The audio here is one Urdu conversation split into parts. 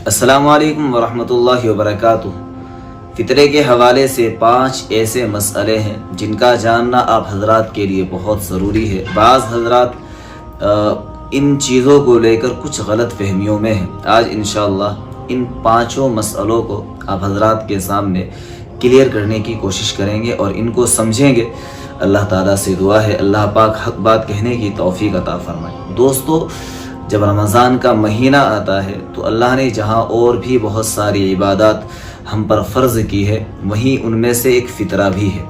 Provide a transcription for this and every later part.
السلام علیکم ورحمۃ اللہ وبرکاتہ۔ فطرے کے حوالے سے 5 ایسے مسئلے ہیں جن کا جاننا آپ حضرات کے لیے بہت ضروری ہے۔ بعض حضرات ان چیزوں کو لے کر کچھ غلط فہمیوں میں ہیں۔ آج انشاءاللہ ان 5 مسئلوں کو آپ حضرات کے سامنے کلیئر کرنے کی کوشش کریں گے اور ان کو سمجھیں گے۔ اللہ تعالیٰ سے دعا ہے اللہ پاک حق بات کہنے کی توفیق عطا فرمائے۔ دوستو، جب رمضان کا مہینہ آتا ہے تو اللہ نے جہاں اور بھی بہت ساری عبادات ہم پر فرض کی ہے، وہیں ان میں سے ایک فطرہ بھی ہے۔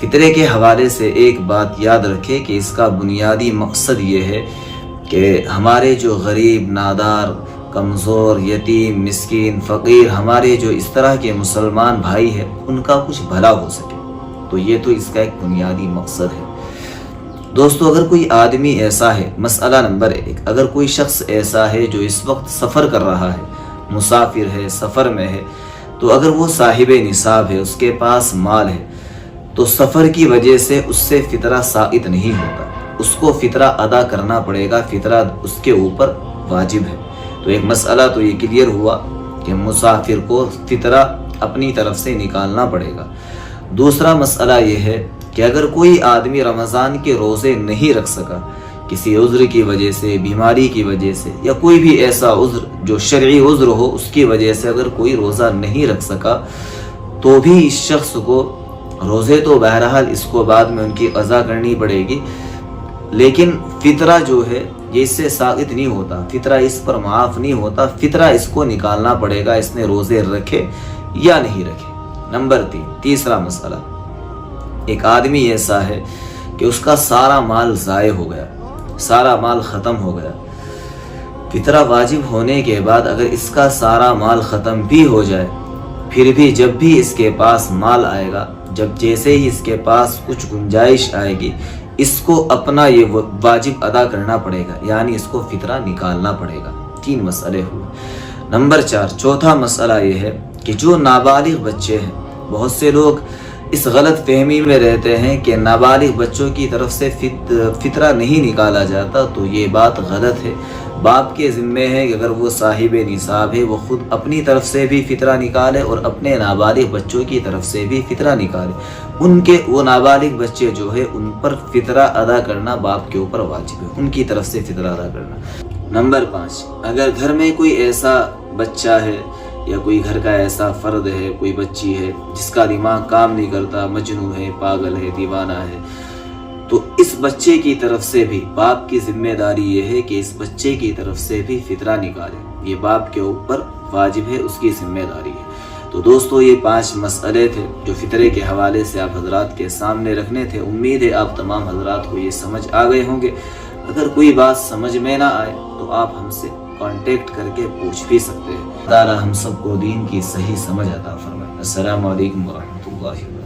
فطرے کے حوالے سے ایک بات یاد رکھے کہ اس کا بنیادی مقصد یہ ہے کہ ہمارے جو غریب، نادار، کمزور، یتیم، مسکین، فقیر، ہمارے جو اس طرح کے مسلمان بھائی ہیں ان کا کچھ بھلا ہو سکے، تو یہ تو اس کا ایک بنیادی مقصد ہے۔ دوستو، اگر کوئی آدمی ایسا ہے، مسئلہ نمبر 1، اگر کوئی شخص ایسا ہے جو اس وقت سفر کر رہا ہے، مسافر ہے، سفر میں ہے، تو اگر وہ صاحب نصاب ہے، اس کے پاس مال ہے، تو سفر کی وجہ سے اس سے فطرہ ساقط نہیں ہوتا، اس کو فطرہ ادا کرنا پڑے گا، فطرہ اس کے اوپر واجب ہے۔ تو ایک مسئلہ تو یہ کلیئر ہوا کہ مسافر کو فطرہ اپنی طرف سے نکالنا پڑے گا۔ دوسرا مسئلہ یہ ہے کہ اگر کوئی آدمی رمضان کے روزے نہیں رکھ سکا، کسی عذر کی وجہ سے، بیماری کی وجہ سے، یا کوئی بھی ایسا عذر جو شرعی عذر ہو، اس کی وجہ سے اگر کوئی روزہ نہیں رکھ سکا، تو بھی اس شخص کو روزے تو بہرحال اس کو بعد میں ان کی قضا کرنی پڑے گی، لیکن فطرہ جو ہے یہ اس سے ساقط نہیں ہوتا، فطرہ اس پر معاف نہیں ہوتا، فطرہ اس کو نکالنا پڑے گا، اس نے روزے رکھے یا نہیں رکھے۔ نمبر 3، تیسرا مسئلہ، ایک آدمی ایسا ہے کہ اس کا سارا مال ضائع ہو گیا، سارا مال ختم ہو گیا۔ فطرہ واجب ہونے کے بعد اگر اس کا سارا مال ختم بھی ہو جائے، پھر بھی جب بھی اس کے پاس مال آئے گا، جیسے ہی اس کے پاس کچھ گنجائش آئے گی، اس کو اپنا یہ واجب ادا کرنا پڑے گا، یعنی اس کو فطرہ نکالنا پڑے گا۔ 3 مسئلے ہوئے۔ نمبر 4، چوتھا مسئلہ یہ ہے کہ جو نابالغ بچے ہیں، بہت سے لوگ اس غلط فہمی میں رہتے ہیں کہ نابالغ بچوں کی طرف سے فطرہ نہیں نکالا جاتا، تو یہ بات غلط ہے۔ باپ کے ذمے ہے کہ اگر وہ صاحب نصاب ہے، وہ خود اپنی طرف سے بھی فطرہ نکالے اور اپنے نابالغ بچوں کی طرف سے بھی فطرہ نکالے۔ وہ نابالغ بچے جو ہے ان پر فطرہ ادا کرنا باپ کے اوپر واجب ہے، ان کی طرف سے فطرہ ادا کرنا۔ نمبر 5، اگر گھر میں کوئی ایسا بچہ ہے یا کوئی گھر کا ایسا فرد ہے، کوئی بچی ہے جس کا دماغ کام نہیں کرتا، مجنون ہے، پاگل ہے، دیوانہ ہے، تو اس بچے کی طرف سے بھی باپ کی ذمہ داری یہ ہے کہ اس بچے کی طرف سے بھی فطرہ نکالے، یہ باپ کے اوپر واجب ہے، اس کی ذمہ داری ہے۔ تو دوستو، یہ 5 مسئلے تھے جو فطرے کے حوالے سے آپ حضرات کے سامنے رکھنے تھے۔ امید ہے آپ تمام حضرات کو یہ سمجھ آ گئے ہوں گے۔ اگر کوئی بات سمجھ میں نہ آئے تو آپ ہم سے کانٹیکٹ کر کے پوچھ بھی سکتے ہیں۔ تعالی ہم سب کو دین کی صحیح سمجھ عطا فرمائے۔ السلام علیکم ورحمۃ اللہ وبرکاتہ۔